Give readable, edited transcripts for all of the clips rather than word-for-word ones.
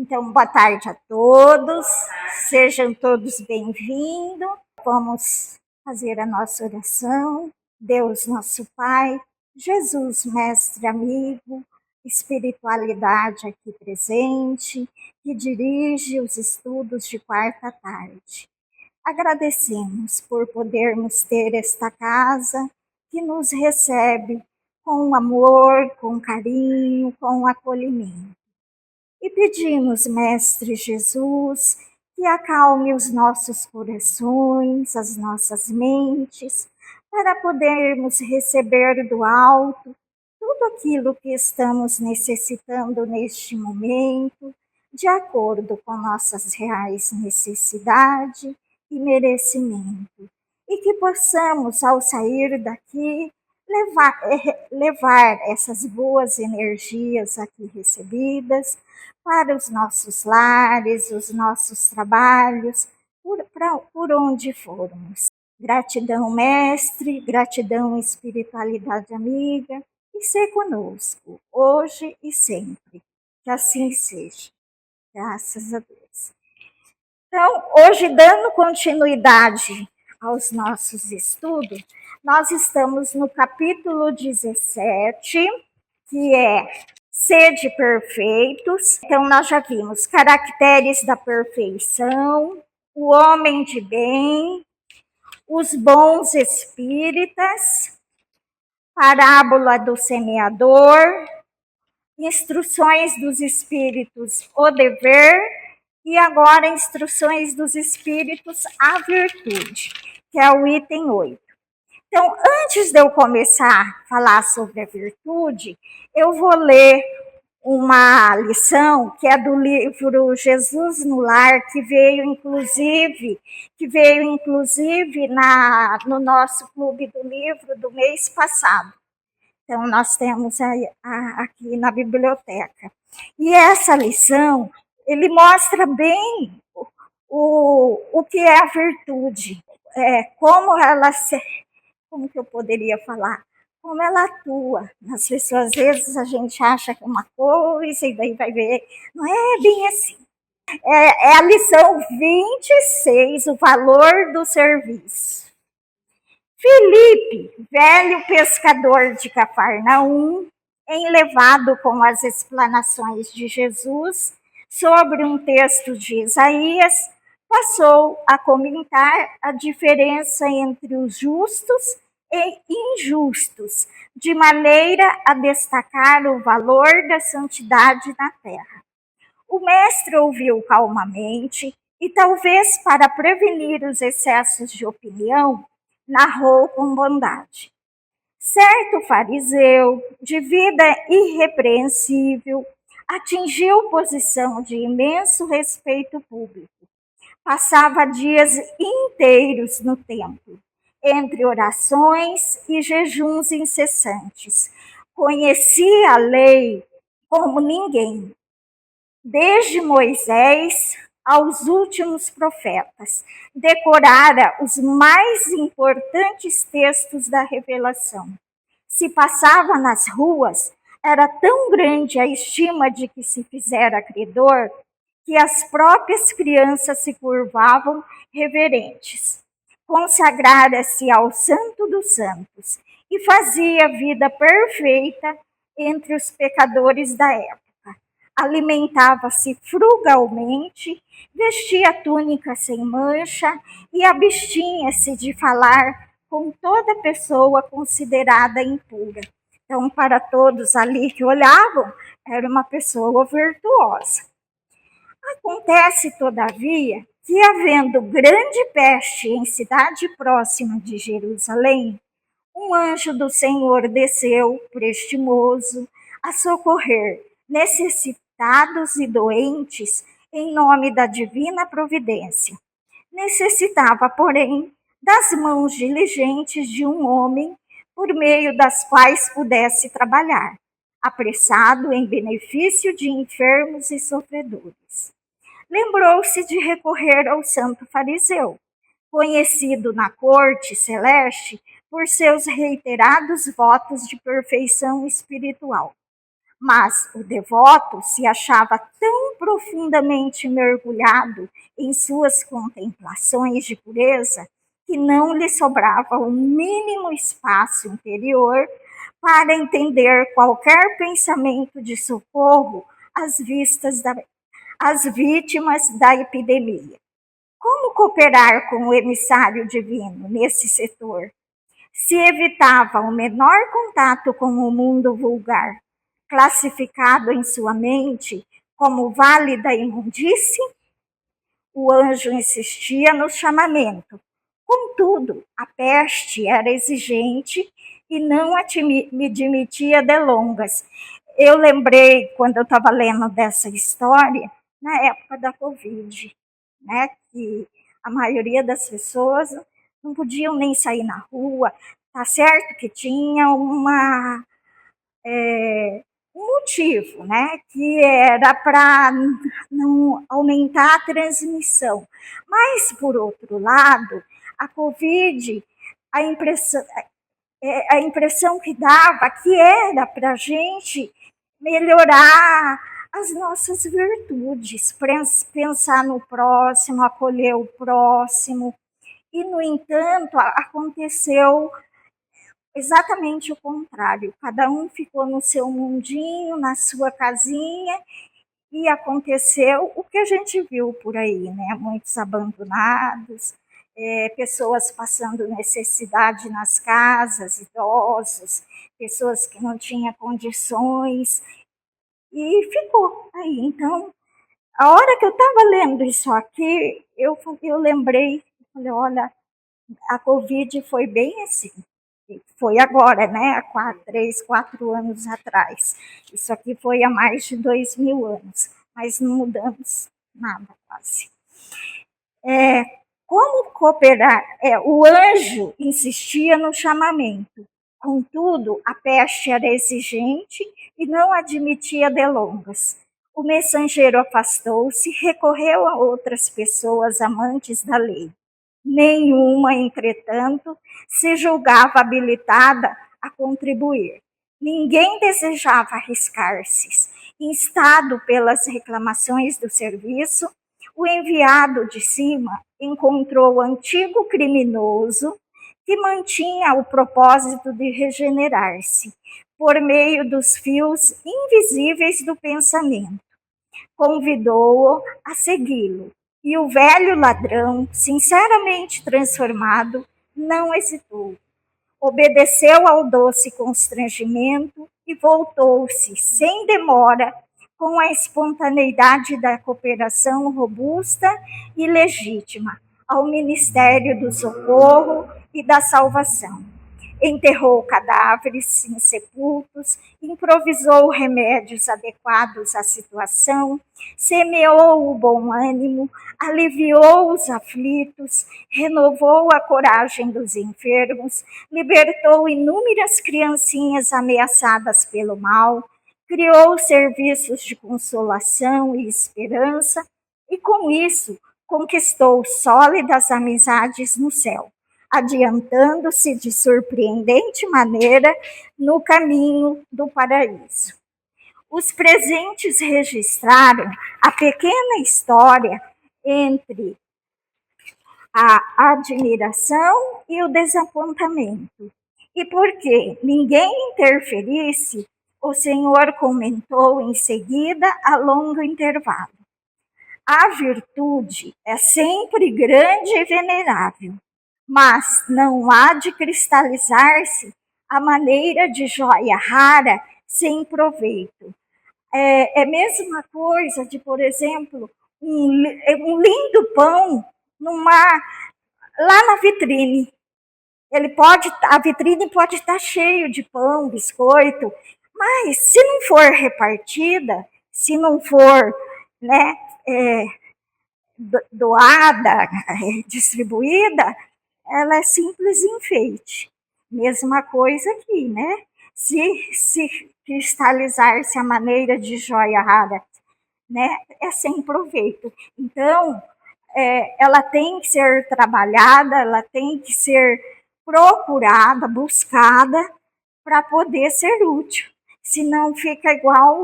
Então, boa tarde a todos, sejam todos bem-vindos. Vamos fazer a nossa oração. Deus, nosso Pai, Jesus, Mestre, amigo, espiritualidade aqui presente, que dirige os estudos de quarta tarde. Agradecemos por podermos ter esta casa que nos recebe com amor, com carinho, com acolhimento. E pedimos, Mestre Jesus, que acalme os nossos corações, as nossas mentes, para podermos receber do alto tudo aquilo que estamos necessitando neste momento, de acordo com nossas reais necessidades e merecimento. E que possamos, ao sair daqui, levar essas boas energias aqui recebidas para os nossos lares, os nossos trabalhos, por onde formos. Gratidão, Mestre, gratidão, espiritualidade amiga, e ser conosco, hoje e sempre. Que assim seja. Graças a Deus. Então, hoje, dando continuidade aos nossos estudos, nós estamos no capítulo 17, que é Sede perfeitos. Então, nós já vimos caracteres da perfeição, o homem de bem, os bons espíritas, parábola do semeador, instruções dos espíritos, o dever, e agora instruções dos espíritos, a virtude, que é o item 8. Então, antes de eu começar a falar sobre a virtude, eu vou ler uma lição que é do livro Jesus no Lar, que veio inclusive no nosso clube do livro do mês passado. Então, nós temos aqui na biblioteca. E essa lição, ele mostra bem o que é a virtude, como que eu poderia falar? Como ela atua nas pessoas. Às vezes a gente acha que é uma coisa e daí vai ver, não é bem assim. É a lição 26, o valor do serviço. Filipe, velho pescador de Cafarnaum, enlevado com as explanações de Jesus sobre um texto de Isaías, passou a comentar a diferença entre os justos e injustos, de maneira a destacar o valor da santidade na terra. O mestre ouviu calmamente e, talvez para prevenir os excessos de opinião, narrou com bondade. Certo fariseu, de vida irrepreensível, atingiu posição de imenso respeito público. Passava dias inteiros no templo, entre orações e jejuns incessantes. Conhecia a lei como ninguém, desde Moisés aos últimos profetas. Decorara os mais importantes textos da revelação. Se passava nas ruas, era tão grande a estima de que se fizera credor, que as próprias crianças se curvavam reverentes. Consagrara-se ao Santo dos Santos e fazia vida perfeita entre os pecadores da época. Alimentava-se frugalmente, vestia túnica sem mancha e abstinha-se de falar com toda pessoa considerada impura. Então, para todos ali que olhavam, era uma pessoa virtuosa. Acontece, todavia, que, havendo grande peste em cidade próxima de Jerusalém, um anjo do Senhor desceu, prestimoso, a socorrer necessitados e doentes em nome da divina providência. Necessitava, porém, das mãos diligentes de um homem por meio das quais pudesse trabalhar, apressado em benefício de enfermos e sofredores. Lembrou-se de recorrer ao santo fariseu, conhecido na corte celeste por seus reiterados votos de perfeição espiritual. Mas o devoto se achava tão profundamente mergulhado em suas contemplações de pureza que não lhe sobrava o mínimo espaço interior para entender qualquer pensamento de socorro às vítimas da epidemia. Como cooperar com o emissário divino nesse setor? Se evitava o menor contato com o mundo vulgar, classificado em sua mente como vale da imundície, o anjo insistia no chamamento. Contudo, a peste era exigente e não me admitia delongas. Eu lembrei, quando eu estava lendo dessa história, na época da Covid, né, que a maioria das pessoas não podiam nem sair na rua. Tá certo que tinha um motivo, né, que era para não aumentar a transmissão. Mas, por outro lado, a Covid, a impressão, a impressão que dava que era para a gente melhorar as nossas virtudes, pensar no próximo, acolher o próximo. E, no entanto, aconteceu exatamente o contrário. Cada um ficou no seu mundinho, na sua casinha, e aconteceu o que a gente viu por aí, né? Muitos abandonados, pessoas passando necessidade nas casas, idosos, pessoas que não tinham condições, e ficou aí. Então, a hora que eu estava lendo isso aqui, eu lembrei, falei, olha, a Covid foi bem assim. Foi agora, né? Há 3, 4 anos atrás. Isso aqui foi há mais de 2000 anos, mas não mudamos nada quase. Como cooperar? O anjo insistia no chamamento. Contudo, a peste era exigente e não admitia delongas. O mensageiro afastou-se, recorreu a outras pessoas amantes da lei. Nenhuma, entretanto, se julgava habilitada a contribuir. Ninguém desejava arriscar-se. Instado pelas reclamações do serviço, o enviado de cima encontrou o antigo criminoso que mantinha o propósito de regenerar-se por meio dos fios invisíveis do pensamento. Convidou-o a segui-lo, e o velho ladrão, sinceramente transformado, não hesitou. Obedeceu ao doce constrangimento e voltou-se, sem demora, com a espontaneidade da cooperação robusta e legítima, ao ministério do socorro e da salvação. Enterrou cadáveres insepultos, improvisou remédios adequados à situação, semeou o bom ânimo, aliviou os aflitos, renovou a coragem dos enfermos, libertou inúmeras criancinhas ameaçadas pelo mal, criou serviços de consolação e esperança e, com isso, conquistou sólidas amizades no céu, adiantando-se de surpreendente maneira no caminho do paraíso. Os presentes registraram a pequena história entre a admiração e o desapontamento. E porque ninguém interferisse, o Senhor comentou em seguida a longo intervalo. A virtude é sempre grande e venerável, mas não há de cristalizar-se à maneira de joia rara sem proveito. É a mesma coisa de, por exemplo, um lindo pão lá na vitrine. A vitrine pode estar cheio de pão, biscoito, mas se não for repartida, se não for, né, doada, distribuída, ela é simples enfeite. Mesma coisa aqui, né? Se cristalizar-se a maneira de joia rara, né, é sem proveito. Então, ela tem que ser trabalhada, ela tem que ser procurada, buscada, para poder ser útil. senão fica igual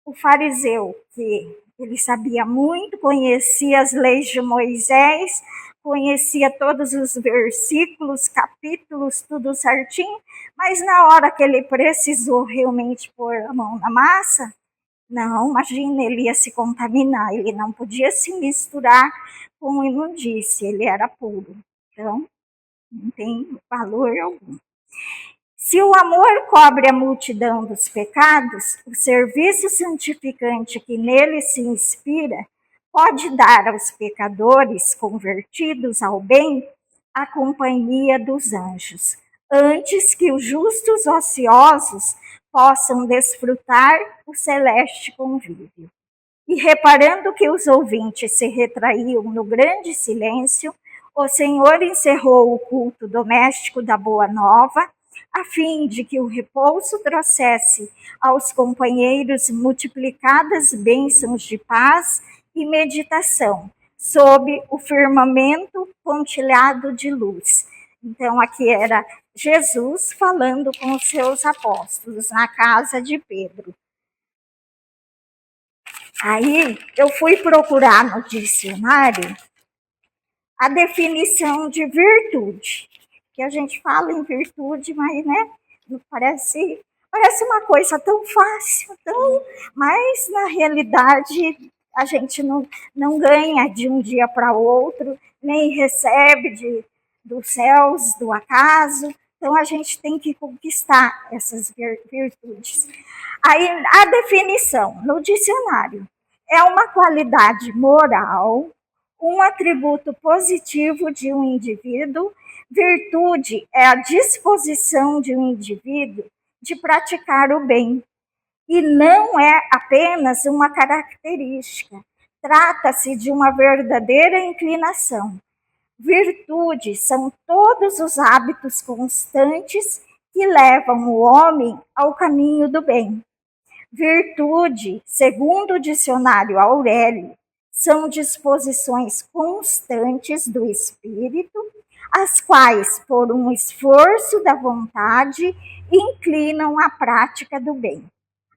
o fariseu, que ele sabia muito, conhecia as leis de Moisés, conhecia todos os versículos, capítulos, tudo certinho, mas na hora que ele precisou realmente pôr a mão na massa, não, imagina, ele ia se contaminar, ele não podia se misturar com imundície, ele era puro. Então, não tem valor algum. Se o amor cobre a multidão dos pecados, o serviço santificante que nele se inspira pode dar aos pecadores convertidos ao bem a companhia dos anjos, antes que os justos ociosos possam desfrutar o celeste convívio. E reparando que os ouvintes se retraíam no grande silêncio, o Senhor encerrou o culto doméstico da Boa Nova, a fim de que o repouso trouxesse aos companheiros multiplicadas bênçãos de paz e meditação, sob o firmamento pontilhado de luz. Então, aqui era Jesus falando com os seus apóstolos na casa de Pedro. Aí eu fui procurar no dicionário a definição de virtude, que a gente fala em virtude, mas né, parece uma coisa tão fácil, mas na realidade a gente não ganha de um dia para outro, nem recebe dos céus, do acaso. Então a gente tem que conquistar essas virtudes. Aí a definição no dicionário é uma qualidade moral, um atributo positivo de um indivíduo. Virtude é a disposição de um indivíduo de praticar o bem. E não é apenas uma característica. Trata-se de uma verdadeira inclinação. Virtude são todos os hábitos constantes que levam o homem ao caminho do bem. Virtude, segundo o dicionário Aurélio, são disposições constantes do espírito, as quais, por um esforço da vontade, inclinam à prática do bem.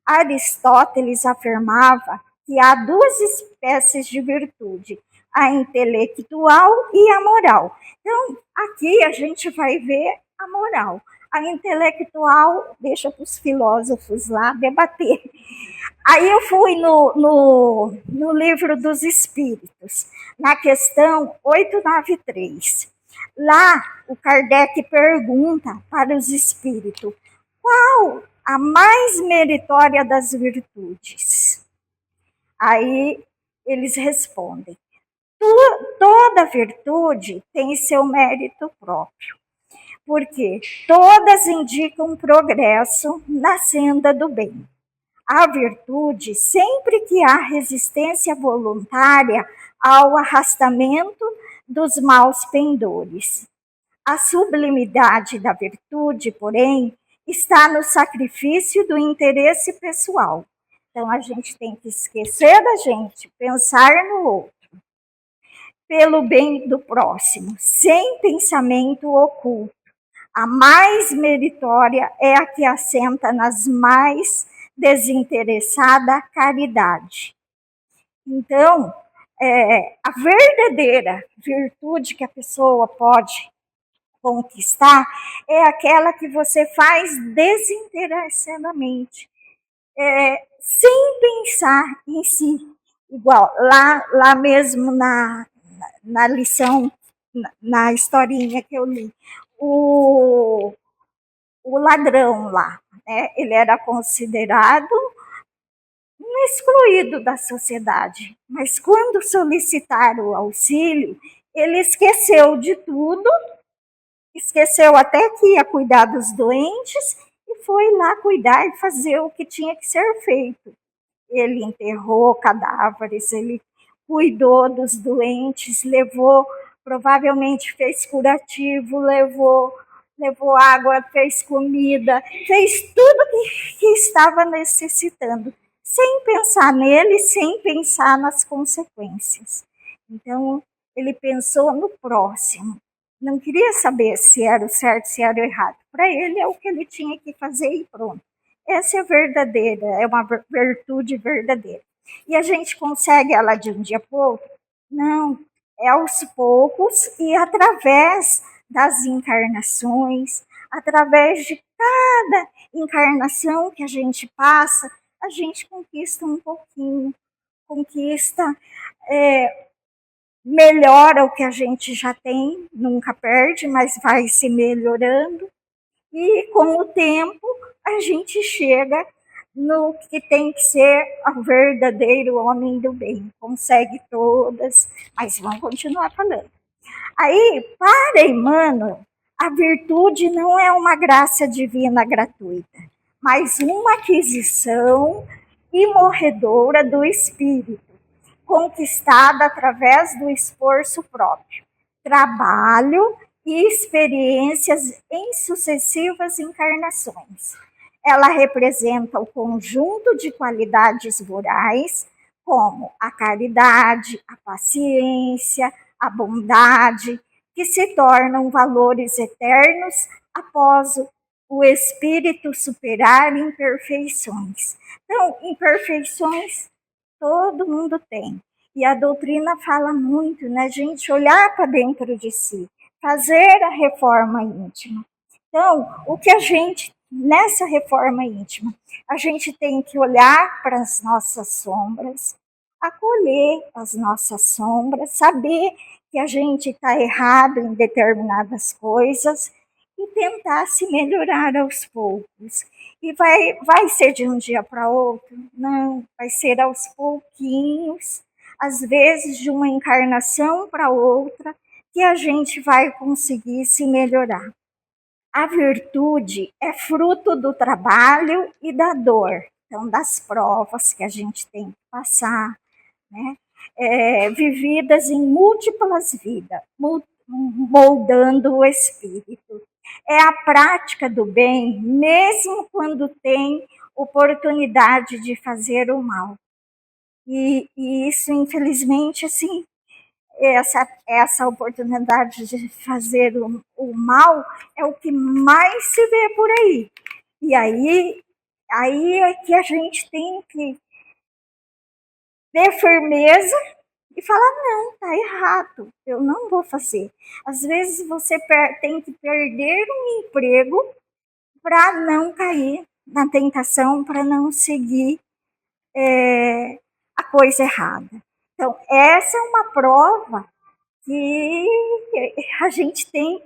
Aristóteles afirmava que há duas espécies de virtude, a intelectual e a moral. Então, aqui a gente vai ver a moral. A intelectual deixa para os filósofos lá debater. Aí eu fui no livro dos Espíritos, na questão 893. Lá, o Kardec pergunta para os espíritos, qual a mais meritória das virtudes? Aí eles respondem, toda virtude tem seu mérito próprio, porque todas indicam progresso na senda do bem. A virtude, sempre que há resistência voluntária ao arrastamento dos maus pendores. A sublimidade da virtude, porém, está no sacrifício do interesse pessoal. Então, a gente tem que esquecer da gente, pensar no outro, pelo bem do próximo, sem pensamento oculto. A mais meritória é a que assenta nas mais desinteressada caridade. Então, a verdadeira virtude que a pessoa pode conquistar é aquela que você faz desinteressadamente, sem pensar em si. Igual, lá mesmo na lição, na historinha que eu li, o ladrão lá, né, ele era considerado um excluído da sociedade, mas quando solicitaram o auxílio, ele esqueceu de tudo, esqueceu até que ia cuidar dos doentes e foi lá cuidar e fazer o que tinha que ser feito. Ele enterrou cadáveres, ele cuidou dos doentes, levou, provavelmente fez curativo, levou água, fez comida, fez tudo que estava necessitando, sem pensar nele, sem pensar nas consequências. Então, ele pensou no próximo, não queria saber se era o certo, se era o errado. Para ele é o que ele tinha que fazer e pronto. Essa é verdadeira, é uma virtude verdadeira. E a gente consegue ela de um dia para o outro? Não, é aos poucos e através das encarnações, através de cada encarnação que a gente passa, a gente conquista um pouquinho, conquista, melhora o que a gente já tem, nunca perde, mas vai se melhorando. E com o tempo a gente chega no que tem que ser o verdadeiro homem do bem. Consegue todas, mas vamos continuar falando. Aí, para Emmanuel, a virtude não é uma graça divina gratuita, mas uma aquisição imorredora do espírito, conquistada através do esforço próprio, trabalho e experiências em sucessivas encarnações. Ela representa o conjunto de qualidades morais, como a caridade, a paciência, a bondade, que se tornam valores eternos após o espírito superar imperfeições. Então, imperfeições todo mundo tem. E a doutrina fala muito, né? A gente olhar para dentro de si, fazer a reforma íntima. Então, o que a gente, nessa reforma íntima, a gente tem que olhar para as nossas sombras, acolher as nossas sombras, saber que a gente está errado em determinadas coisas e tentar se melhorar aos poucos. E vai ser de um dia para outro? Não, vai ser aos pouquinhos, às vezes de uma encarnação para outra, que a gente vai conseguir se melhorar. A virtude é fruto do trabalho e da dor, então das provas que a gente tem que passar, né? Vividas em múltiplas vidas, moldando o espírito. É a prática do bem, mesmo quando tem oportunidade de fazer o mal. E isso, infelizmente, assim, essa oportunidade de fazer o mal é o que mais se vê por aí. E aí é que a gente tem que ter firmeza e falar, não, tá errado, eu não vou fazer. Às vezes você tem que perder um emprego para não cair na tentação, para não seguir a coisa errada. Então, essa é uma prova que a gente tem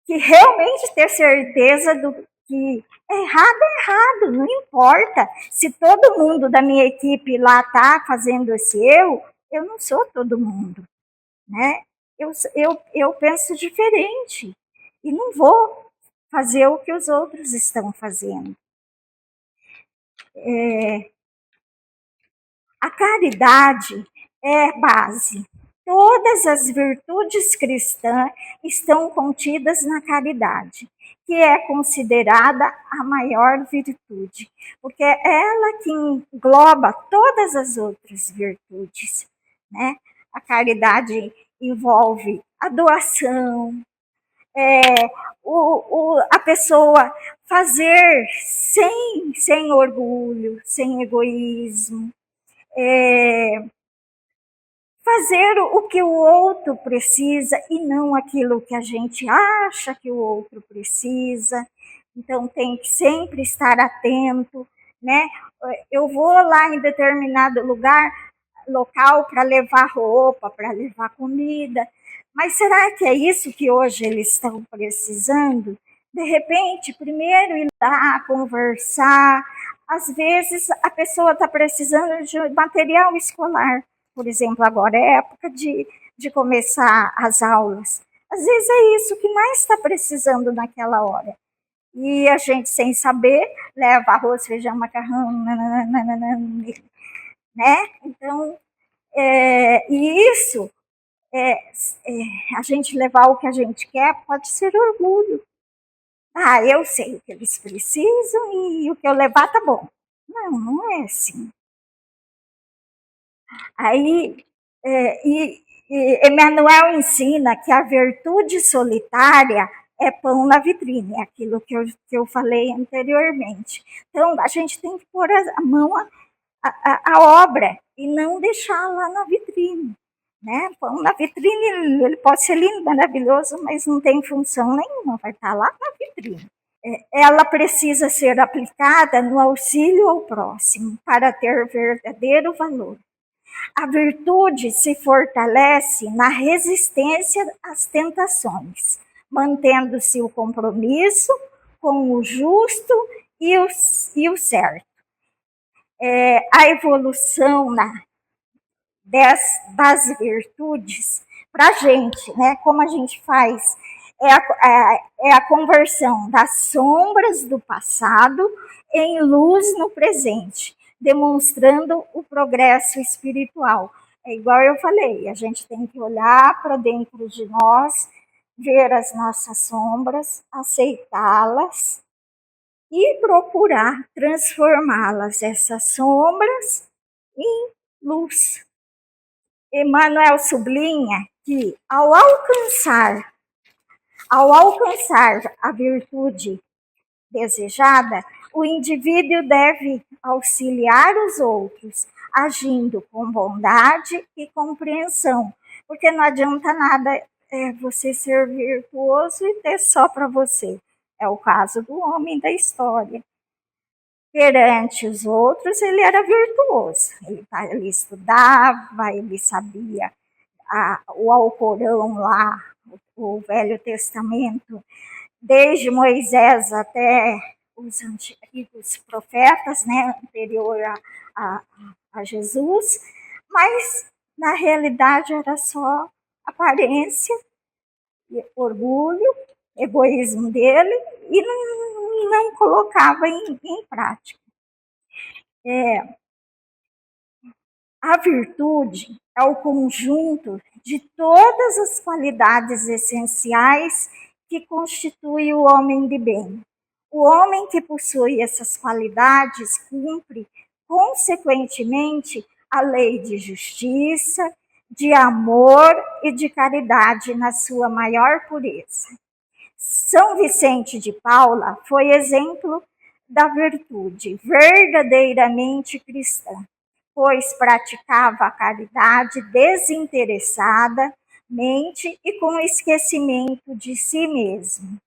que realmente ter certeza do que é errado, não importa. Se todo mundo da minha equipe lá está fazendo esse erro, eu não sou todo mundo, né? Eu penso diferente e não vou fazer o que os outros estão fazendo. A caridade é base. Todas as virtudes cristãs estão contidas na caridade, que é considerada a maior virtude, porque é ela que engloba todas as outras virtudes, né? A caridade envolve a doação, a pessoa fazer sem orgulho, sem egoísmo, fazer o que o outro precisa e não aquilo que a gente acha que o outro precisa. Então tem que sempre estar atento, né? Eu vou lá em determinado local para levar roupa, para levar comida, mas será que é isso que hoje eles estão precisando? De repente, primeiro ir lá conversar. Às vezes a pessoa está precisando de material escolar, por exemplo, agora é época de começar as aulas. Às vezes é isso que mais está precisando naquela hora. E a gente, sem saber, leva arroz, feijão, macarrão, nananana, né? Então, e isso, a gente levar o que a gente quer pode ser orgulho. Ah, eu sei o que eles precisam e o que eu levar tá bom. Não é assim. Aí, E Emmanuel ensina que a virtude solitária é pão na vitrine, é aquilo que eu falei anteriormente. Então, a gente tem que pôr a mão a obra e não deixar lá na vitrine. Né? Pão na vitrine, ele pode ser lindo, maravilhoso, mas não tem função nenhuma, vai estar lá na vitrine. Ela precisa ser aplicada no auxílio ao próximo para ter verdadeiro valor. A virtude se fortalece na resistência às tentações, mantendo-se o compromisso com o justo e o certo. A evolução das virtudes para a gente, né? Como a gente faz é a conversão das sombras do passado em luz no presente, demonstrando o progresso espiritual. É igual eu falei, a gente tem que olhar para dentro de nós, ver as nossas sombras, aceitá-las e procurar transformá-las, essas sombras, em luz. Emmanuel sublinha que ao alcançar a virtude desejada, o indivíduo deve auxiliar os outros, agindo com bondade e compreensão, porque não adianta nada você ser virtuoso e ter só para você. É o caso do homem da história. Perante os outros, ele era virtuoso. Ele estudava, ele sabia o Alcorão lá, o Velho Testamento, desde Moisés até os antigos profetas, né, anterior a Jesus, mas na realidade era só aparência, orgulho, egoísmo dele e não colocava em prática. A virtude é o conjunto de todas as qualidades essenciais que constituem o homem de bem. O homem que possui essas qualidades cumpre, consequentemente, a lei de justiça, de amor e de caridade na sua maior pureza. São Vicente de Paula foi exemplo da virtude verdadeiramente cristã, pois praticava a caridade desinteressadamente e com esquecimento de si mesmo.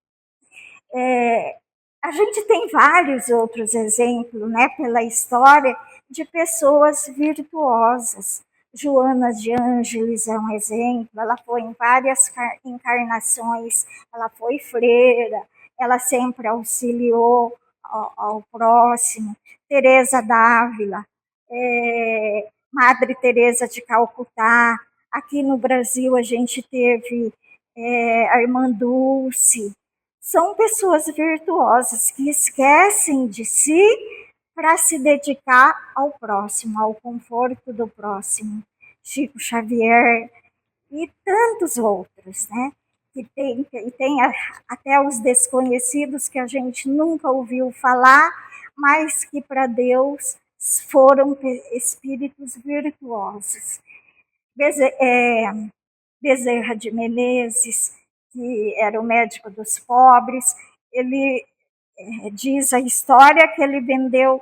A gente tem vários outros exemplos, né, pela história, de pessoas virtuosas. Joana de Ângeles é um exemplo, ela foi em várias encarnações, ela foi freira, ela sempre auxiliou ao próximo. Teresa d'Ávila, Madre Teresa de Calcutá. Aqui no Brasil a gente teve a Irmã Dulce. São pessoas virtuosas que esquecem de si para se dedicar ao próximo, ao conforto do próximo. Chico Xavier e tantos outros, né? E tem até os desconhecidos que a gente nunca ouviu falar, mas que para Deus foram espíritos virtuosos. Bezerra de Menezes, que era o médico dos pobres, ele diz a história que ele vendeu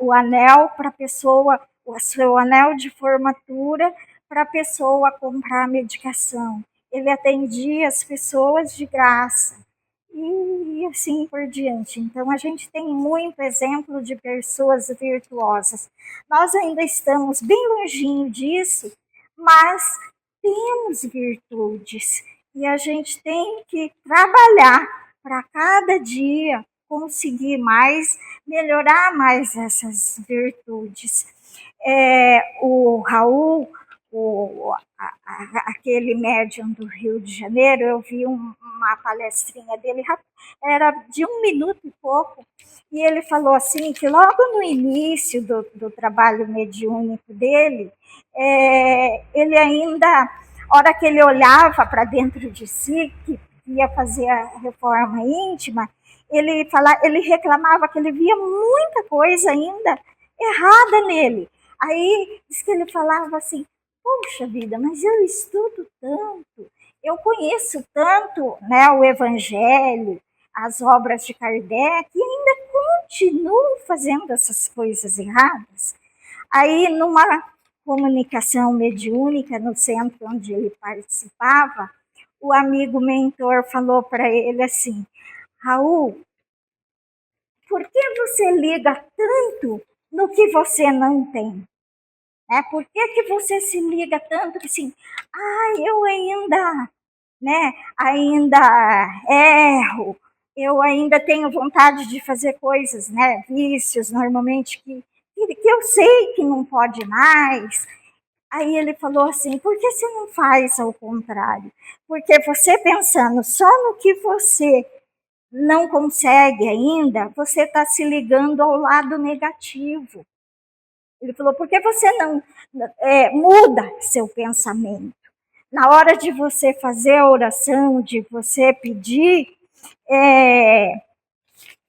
o anel para a pessoa, o seu anel de formatura para a pessoa comprar a medicação. Ele atendia as pessoas de graça e assim por diante. Então a gente tem muito exemplo de pessoas virtuosas. Nós ainda estamos bem longinho disso, mas temos virtudes e a gente tem que trabalhar para cada dia conseguir mais, melhorar mais essas virtudes. O Raul, aquele médium do Rio de Janeiro, eu vi uma palestrinha dele, era de 1 minuto e pouco, e ele falou assim, que logo no início do trabalho mediúnico dele, ele ainda, a hora que ele olhava para dentro de si, que ia fazer a reforma íntima, ele reclamava que ele via muita coisa ainda errada nele. Aí diz que ele falava assim, Puxa vida, mas eu estudo tanto, eu conheço tanto, né, o Evangelho, as obras de Kardec, e ainda continuo fazendo essas coisas erradas. Aí, numa comunicação mediúnica no centro onde ele participava, o amigo mentor falou para ele assim: Raul, por que você liga tanto no que você não tem? Por que você se liga tanto que assim, eu ainda, né, ainda erro, eu ainda tenho vontade de fazer coisas, né, vícios normalmente que eu sei que não pode mais. Aí ele falou assim, por que você não faz ao contrário? Porque você pensando só no que você não consegue ainda, você está se ligando ao lado negativo. Ele falou, por que você não muda seu pensamento? Na hora de você fazer a oração, de você pedir, deixa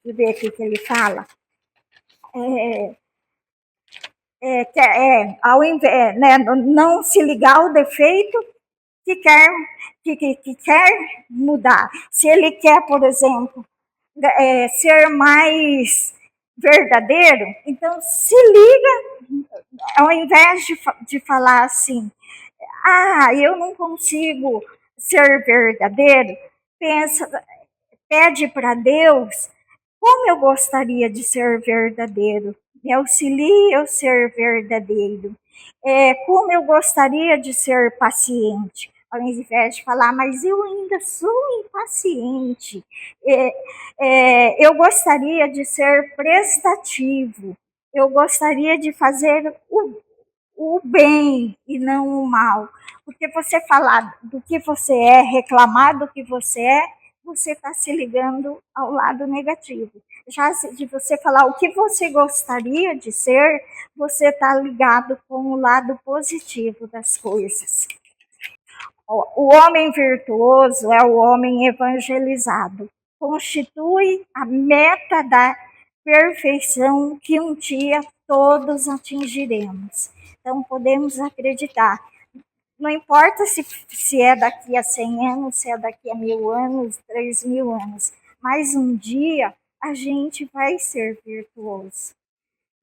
eu ver aqui que ele fala, ao invés, né, não se ligar ao defeito que quer, que quer mudar. Se ele quer, por exemplo, ser mais verdadeiro, então se liga, ao invés de falar assim, eu não consigo ser verdadeiro, pensa, pede para Deus como eu gostaria de ser verdadeiro. Me auxilie a ser verdadeiro. Como eu gostaria de ser paciente. Ao invés de falar, mas eu ainda sou impaciente. Eu gostaria de ser prestativo. Eu gostaria de fazer o bem e não o mal. Porque você falar do que você é, reclamar do que você está se ligando ao lado negativo. Já de você falar o que você gostaria de ser, você está ligado com o lado positivo das coisas. O homem virtuoso é o homem evangelizado. Constitui a meta da perfeição que um dia todos atingiremos. Então, podemos acreditar. Não importa se é daqui a 100 anos, se é daqui a 1000 anos, 3000 anos, mas um dia a gente vai ser virtuoso.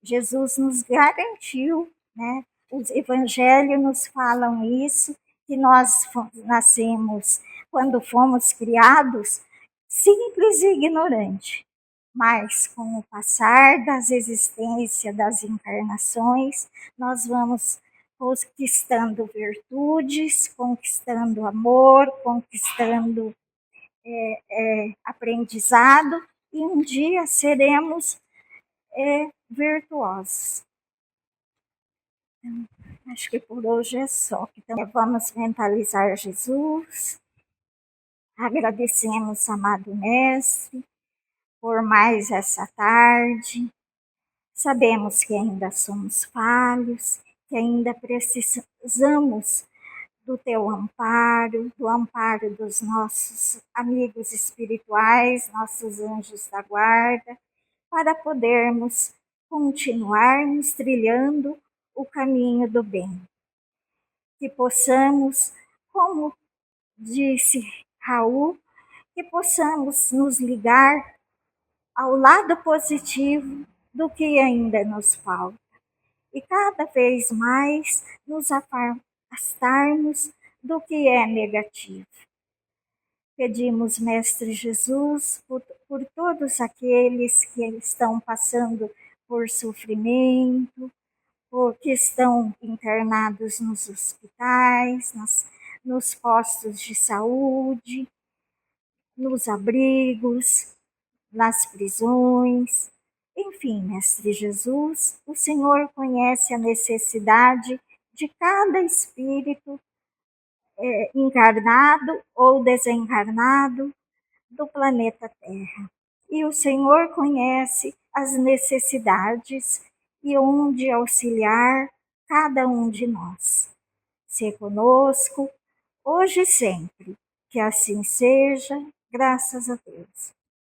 Jesus nos garantiu, né? Os evangelhos nos falam isso, que nós nascemos, quando fomos criados, simples e ignorante. Mas com o passar das existências, das encarnações, nós vamos conquistando virtudes, conquistando amor, conquistando aprendizado, e um dia seremos virtuosos. Acho que por hoje é só. Então, vamos mentalizar Jesus. Agradecemos, amado Mestre, por mais essa tarde. Sabemos que ainda somos falhos, que ainda precisamos do teu amparo, do amparo dos nossos amigos espirituais, nossos anjos da guarda, para podermos continuarmos trilhando o caminho do bem. Que possamos, como disse Raul, que possamos nos ligar ao lado positivo do que ainda nos falta. E cada vez mais nos afastarmos do que é negativo. Pedimos, Mestre Jesus, por todos aqueles que estão passando por sofrimento, ou que estão internados nos hospitais, nos postos de saúde, nos abrigos, nas prisões. Enfim, Mestre Jesus, o Senhor conhece a necessidade de cada espírito encarnado ou desencarnado do planeta Terra. E o Senhor conhece as necessidades e onde auxiliar cada um de nós. Se conosco, hoje e sempre. Que assim seja, graças a Deus.